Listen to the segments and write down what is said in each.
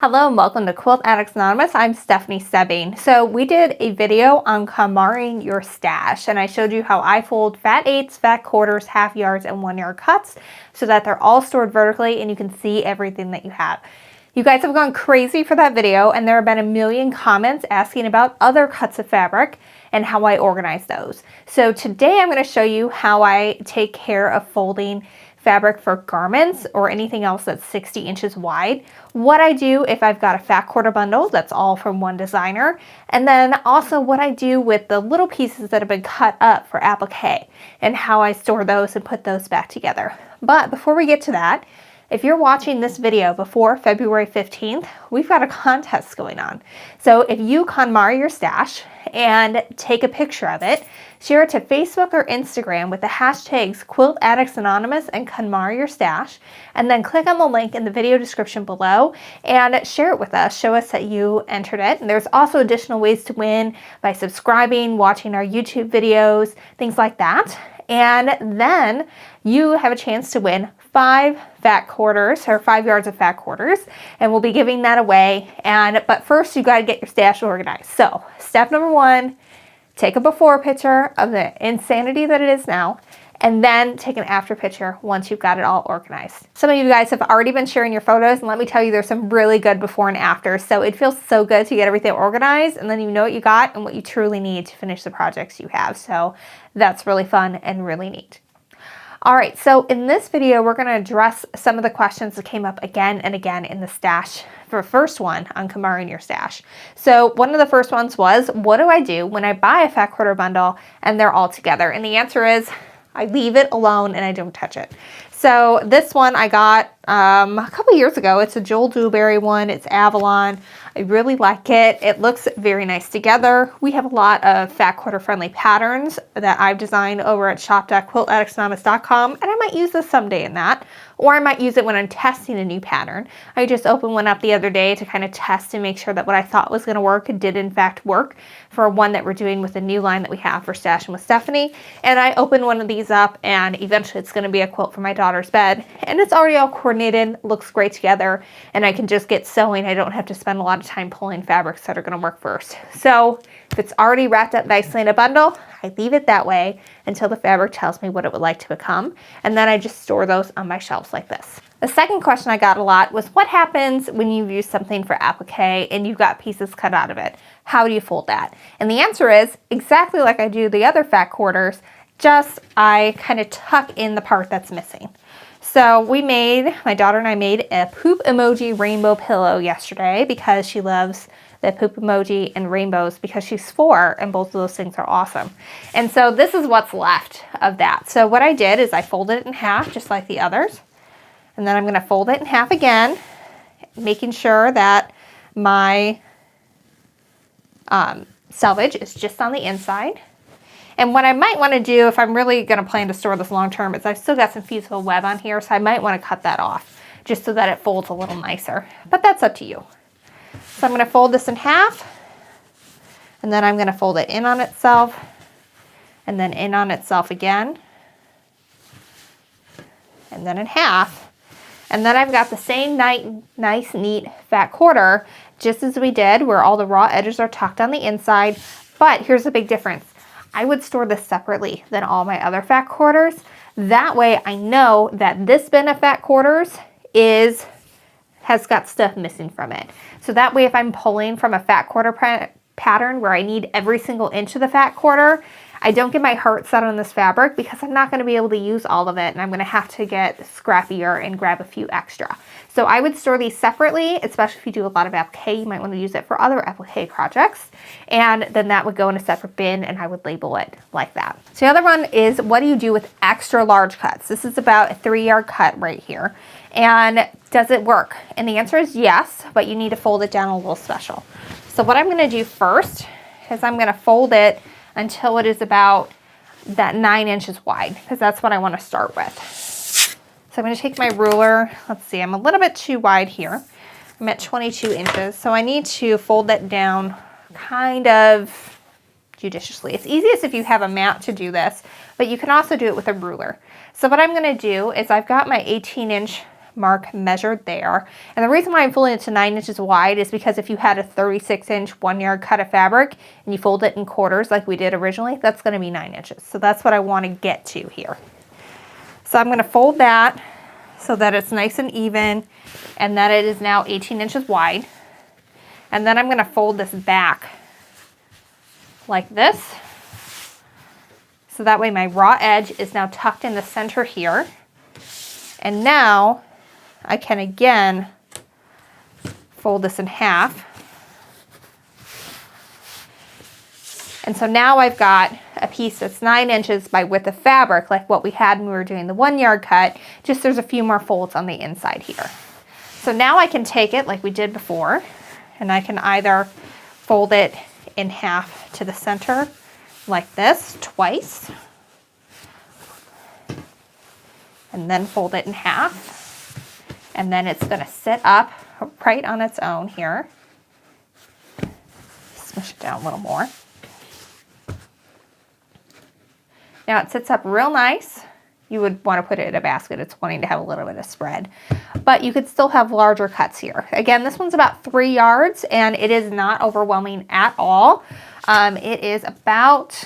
Hello and welcome to Quilt Addicts Anonymous. I'm Stephanie Soebbing. So we did a video on KonMari your stash, and I showed you how I fold fat eighths, fat quarters, half yards, and 1 yard cuts so that they're all stored vertically and you can see everything that you have. You guys have gone crazy for that video, and there have been a million comments asking about other cuts of fabric and how I organize those. So today I'm going to show you how I take care of folding fabric for garments or anything else that's 60 inches wide. What I do if I've got a fat quarter bundle that's all from one designer, and then also what I do with the little pieces that have been cut up for applique and how I store those and put those back together. But before we get to that, if you're watching this video before February 15th, we've got a contest going on. So if you KonMari your stash and take a picture of it, share it to Facebook or Instagram with the hashtags Quilt Addicts Anonymous and KonMari your stash, and then click on the link in the video description below and share it with us. Show us that you entered it. And there's also additional ways to win by subscribing, watching our YouTube videos, things like that. And then you have a chance to win 5 fat quarters or 5 yards of fat quarters, and we'll be giving that away. But first you got to get your stash organized. So step number 1, take a before picture of the insanity that it is now, and then take an after picture once you've got it all organized. Some of you guys have already been sharing your photos, and let me tell you, there's some really good before and after. So it feels so good to get everything organized, and then you know what you got and what you truly need to finish the projects you have. So that's really fun and really neat. All right, so in this video, we're going to address some of the questions that came up again and again in the stash for first one on KonMari your stash. So one of the first ones was, what do I do when I buy a fat quarter bundle and they're all together? And the answer is, I leave it alone and I don't touch it. So this one I got a couple years ago. It's a Joel Dewberry one. It's Avalon. I really like it. It looks very nice together. We have a lot of fat quarter friendly patterns that I've designed over at shop.quiltaddictsanonymous.com, and I might use this someday in that, or I might use it when I'm testing a new pattern. I just opened one up the other day to kind of test and make sure that what I thought was going to work did in fact work for one that we're doing with a new line that we have for Stashing with Stephanie. And I opened one of these up, and eventually it's going to be a quilt for my daughter's bed, and it's already all coordinated, looks great together, and I can just get sewing. I don't have to spend a lot of time pulling fabrics that are going to work first. So if it's already wrapped up nicely in a bundle, I leave it that way until the fabric tells me what it would like to become, and then I just store those on my shelves like this. The second question I got a lot was, what happens when you use something for applique and you've got pieces cut out of it? How do you fold that? And the answer is exactly like I do the other fat quarters, just I kind of tuck in the part that's missing. So my daughter and I made a poop emoji rainbow pillow yesterday because she loves the poop emoji and rainbows because she's 4, and both of those things are awesome. And so this is what's left of that. So what I did is I folded it in half just like the others, and then I'm going to fold it in half again, making sure that my selvage is just on the inside. And what I might want to do, if I'm really going to plan to store this long term, is I've still got some fusible web on here, so I might want to cut that off just so that it folds a little nicer. But that's up to you. So I'm going to fold this in half, and then I'm going to fold it in on itself, and then in on itself again, and then in half. And then I've got the same nice, neat fat quarter, just as we did, where all the raw edges are tucked on the inside. But here's the big difference. I would store this separately than all my other fat quarters. That way I know that this bin of fat quarters has got stuff missing from it. So that way if I'm pulling from a fat quarter pattern where I need every single inch of the fat quarter, I don't get my heart set on this fabric because I'm not going to be able to use all of it, and I'm going to have to get scrappier and grab a few extra. So I would store these separately, especially if you do a lot of applique. You might want to use it for other applique projects, and then that would go in a separate bin, and I would label it like that. So the other one is, what do you do with extra large cuts? This is about a 3 yard cut right here, and does it work? And the answer is yes, but you need to fold it down a little special. So what I'm going to do first is I'm going to fold it until it is about that 9 inches wide, because that's what I want to start with. So I'm going to take my ruler. Let's see, I'm a little bit too wide here. I'm at 22 inches, so I need to fold that down kind of judiciously. It's easiest if you have a mat to do this, but you can also do it with a ruler. So what I'm going to do is I've got my 18-inch mark measured there. And the reason why I'm folding it to 9 inches wide is because if you had a 36-inch 1-yard cut of fabric and you fold it in quarters like we did originally, that's going to be 9 inches. So that's what I want to get to here. So I'm going to fold that so that it's nice and even and that it is now 18 inches wide. And then I'm going to fold this back like this. So that way my raw edge is now tucked in the center here. And now I can again fold this in half. And so now I've got a piece that's 9 inches by width of fabric, like what we had when we were doing the 1-yard cut, just there's a few more folds on the inside here. So now I can take it like we did before, and I can either fold it in half to the center like this twice, and then fold it in half, and then it's going to sit up right on its own here. Smush it down a little more. Now it sits up real nice. You would want to put it in a basket. It's wanting to have a little bit of spread, but you could still have larger cuts here. Again, this one's about 3 yards and it is not overwhelming at all. It is about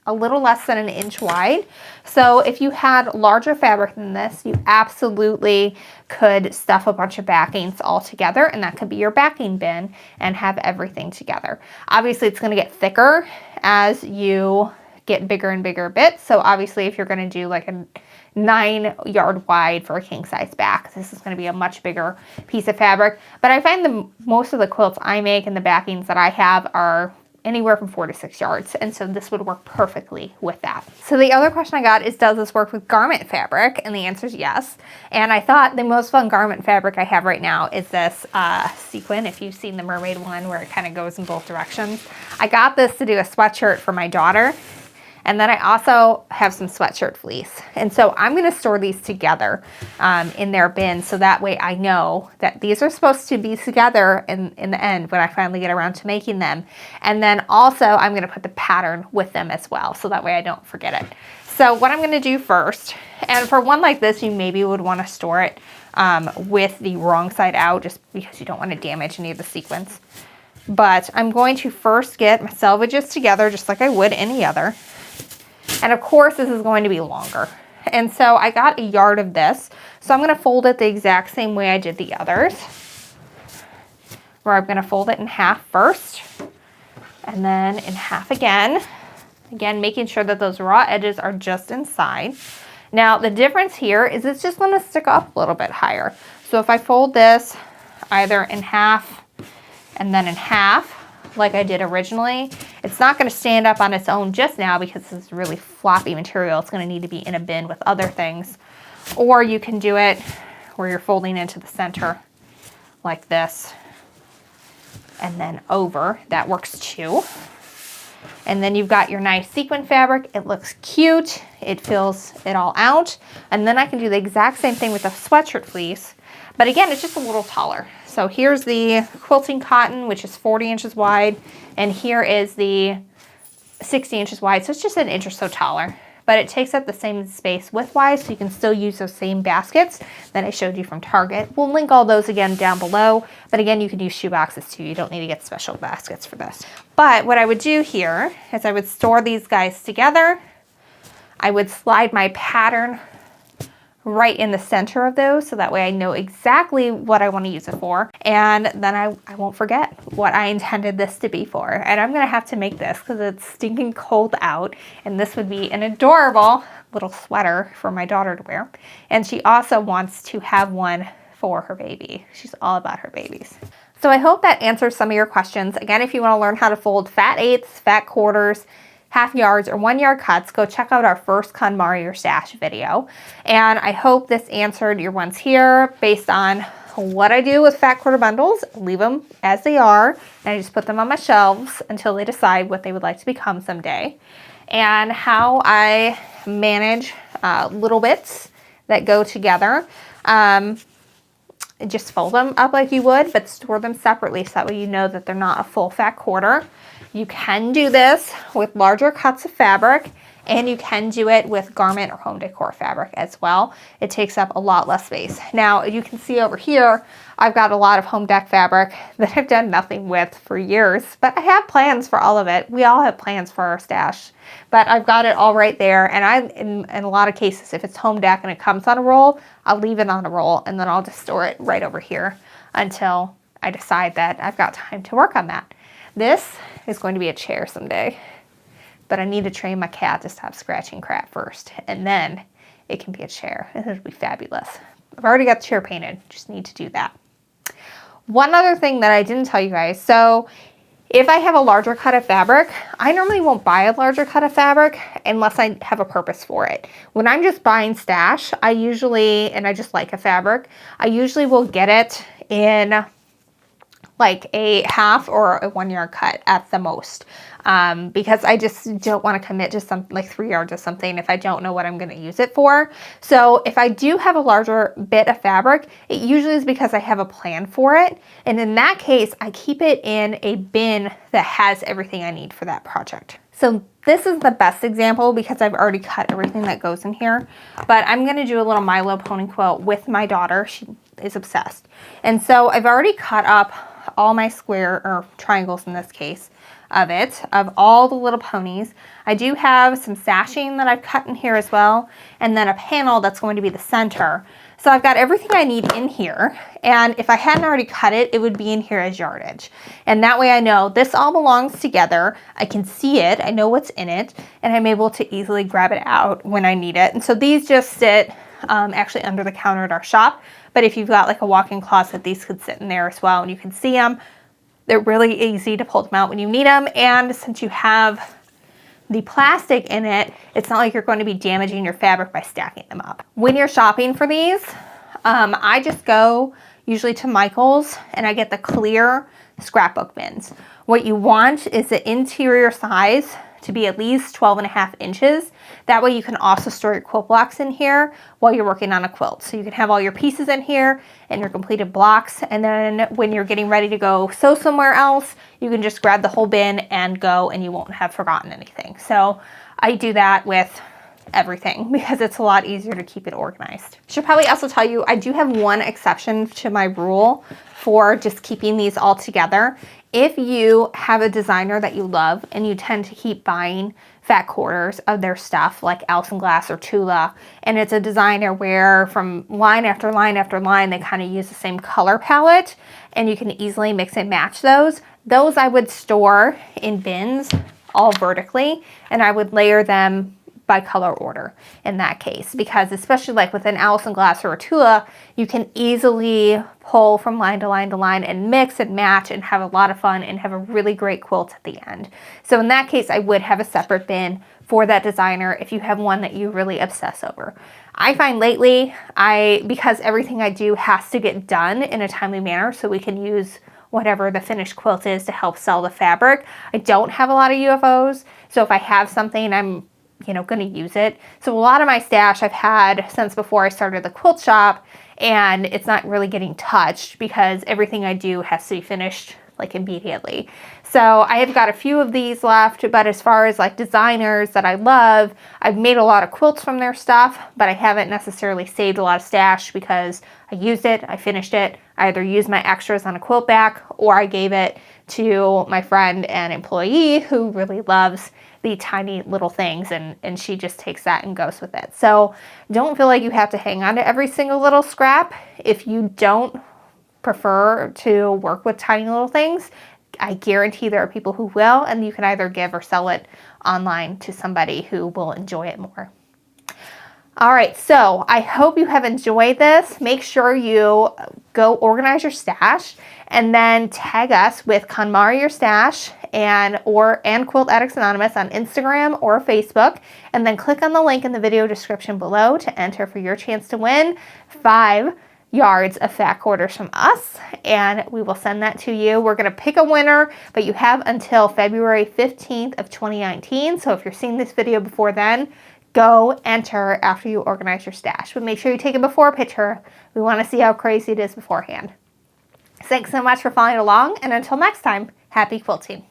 a little less than 1 inch wide. So if you had larger fabric than this, you absolutely could stuff a bunch of backings all together, and that could be your backing bin and have everything together. Obviously it's going to get thicker as you get bigger and bigger bits. So obviously if you're going to do like a 9-yard wide for a king size back, this is going to be a much bigger piece of fabric. But I find most of the quilts I make and the backings that I have are anywhere from 4 to 6 yards. And so this would work perfectly with that. So the other question I got is, does this work with garment fabric? And the answer is yes. And I thought the most fun garment fabric I have right now is this sequin. If you've seen the mermaid one where it kind of goes in both directions. I got this to do a sweatshirt for my daughter. And then I also have some sweatshirt fleece. And so I'm going to store these together in their bin, so that way I know that these are supposed to be together in the end when I finally get around to making them. And then also I'm going to put the pattern with them as well, so that way I don't forget it. So what I'm going to do first, and for one like this, you maybe would want to store it with the wrong side out, just because you don't want to damage any of the sequins. But I'm going to first get my selvages together just like I would any other. And of course this is going to be longer. And so I got 1 yard of this. So I'm going to fold it the exact same way I did the others, where I'm going to fold it in half first and then in half again. Again, making sure that those raw edges are just inside. Now the difference here is it's just going to stick up a little bit higher. So if I fold this either in half and then in half, like I did originally, it's not going to stand up on its own just now because this is really floppy material. It's going to need to be in a bin with other things. Or you can do it where you're folding into the center like this and then over. That works too. And then you've got your nice sequin fabric. It looks cute. It fills it all out. And then I can do the exact same thing with the sweatshirt fleece. But again, it's just a little taller. So here's the quilting cotton, which is 40 inches wide. And here is the 60 inches wide. So it's just 1 inch or so taller. But it takes up the same space width-wise, so you can still use those same baskets that I showed you from Target. We'll link all those again down below. But again, you can use shoe boxes too. You don't need to get special baskets for this. But what I would do here is I would store these guys together. I would slide my pattern right in the center of those, so that way I know exactly what I want to use it for, and then I won't forget what I intended this to be for. And I'm gonna have to make this because it's stinking cold out, and this would be an adorable little sweater for my daughter to wear. And she also wants to have one for her baby. She's all about her babies. So I hope that answers some of your questions. Again, if you want to learn how to fold fat eighths, fat quarters, half yards, or 1 yard cuts, go check out our first KonMari Your Stash video. And I hope this answered your ones here based on what I do with fat quarter bundles. Leave them as they are, and I just put them on my shelves until they decide what they would like to become someday. And how I manage little bits that go together. Just fold them up like you would, but store them separately so that way you know that they're not a full fat quarter. You can do this with larger cuts of fabric And you can do it with garment or home decor fabric as well. It takes up a lot less space. Now you can see over here, I've got a lot of home dec fabric that I've done nothing with for years, but I have plans for all of it. We all have plans for our stash, but I've got it all right there. And in a lot of cases, if it's home dec and it comes on a roll, I'll leave it on a roll and then I'll just store it right over here until I decide that I've got time to work on that. This is going to be a chair someday, but I need to train my cat to stop scratching crap first, and then it can be a chair, and it'll be fabulous. I've already got the chair painted, just need to do that. One other thing that I didn't tell you guys, so if I have a larger cut of fabric, I normally won't buy a larger cut of fabric unless I have a purpose for it. When I'm just buying stash, I usually, and I just like a fabric, I usually will get it in like a half or a 1 yard cut at the most, because I just don't want to commit to something like 3 yards of something if I don't know what I'm going to use it for. So if I do have a larger bit of fabric, it usually is because I have a plan for it. And in that case, I keep it in a bin that has everything I need for that project. So this is the best example because I've already cut everything that goes in here, but I'm going to do a little Milo pony quilt with my daughter. She is obsessed. And so I've already cut up all my square, or triangles in this case, of all the little ponies. I do have some sashing that I've cut in here as well, and then a panel that's going to be the center. So I've got everything I need in here, and if I hadn't already cut it, it would be in here as yardage. And that way I know this all belongs together, I can see it, I know what's in it, and I'm able to easily grab it out when I need it. And so these just sit actually under the counter at our shop. But if you've got like a walk-in closet, these could sit in there as well, and you can see them. They're really easy to pull them out when you need them. And since you have the plastic in it, it's not like you're going to be damaging your fabric by stacking them up. When you're shopping for these, I just go usually to Michael's and I get the clear scrapbook bins. What you want is the interior size to be at least 12.5 inches. That way you can also store your quilt blocks in here while you're working on a quilt. So you can have all your pieces in here and your completed blocks. And then when you're getting ready to go sew somewhere else, you can just grab the whole bin and go, and you won't have forgotten anything. So I do that with everything because it's a lot easier to keep it organized. I should probably also tell you, I do have one exception to my rule for just keeping these all together. If you have a designer that you love and you tend to keep buying fat quarters of their stuff like Alison Glass or Tula, and it's a designer where from line after line after line they kind of use the same color palette and you can easily mix and match those I would store in bins all vertically, and I would layer them by color order in that case, because especially like with an Alison Glass or a Tula, you can easily pull from line to line to line and mix and match and have a lot of fun and have a really great quilt at the end. So in that case, I would have a separate bin for that designer if you have one that you really obsess over. I find lately, because everything I do has to get done in a timely manner so we can use whatever the finished quilt is to help sell the fabric, I don't have a lot of UFOs. So if I have something, I'm going to use it. So a lot of my stash I've had since before I started the quilt shop, and it's not really getting touched because everything I do has to be finished like immediately. So I have got a few of these left, but as far as like designers that I love, I've made a lot of quilts from their stuff, but I haven't necessarily saved a lot of stash because I used it, I finished it, I either used my extras on a quilt back or I gave it to my friend and employee who really loves the tiny little things, and she just takes that and goes with it. So don't feel like you have to hang on to every single little scrap. If you don't prefer to work with tiny little things, I guarantee there are people who will, and you can either give or sell it online to somebody who will enjoy it more. All right, so I hope you have enjoyed this. Make sure you go organize your stash and then tag us with KonMari Your Stash and Quilt Addicts Anonymous on Instagram or Facebook, and then click on the link in the video description below to enter for your chance to win 5 yards of fat quarters from us, and we will send that to you. We're going to pick a winner, but you have until February 15th of 2019. So if you're seeing this video before then, go enter after you organize your stash. But make sure you take a before picture. We want to see how crazy it is beforehand. Thanks so much for following along, and until next time, happy quilting.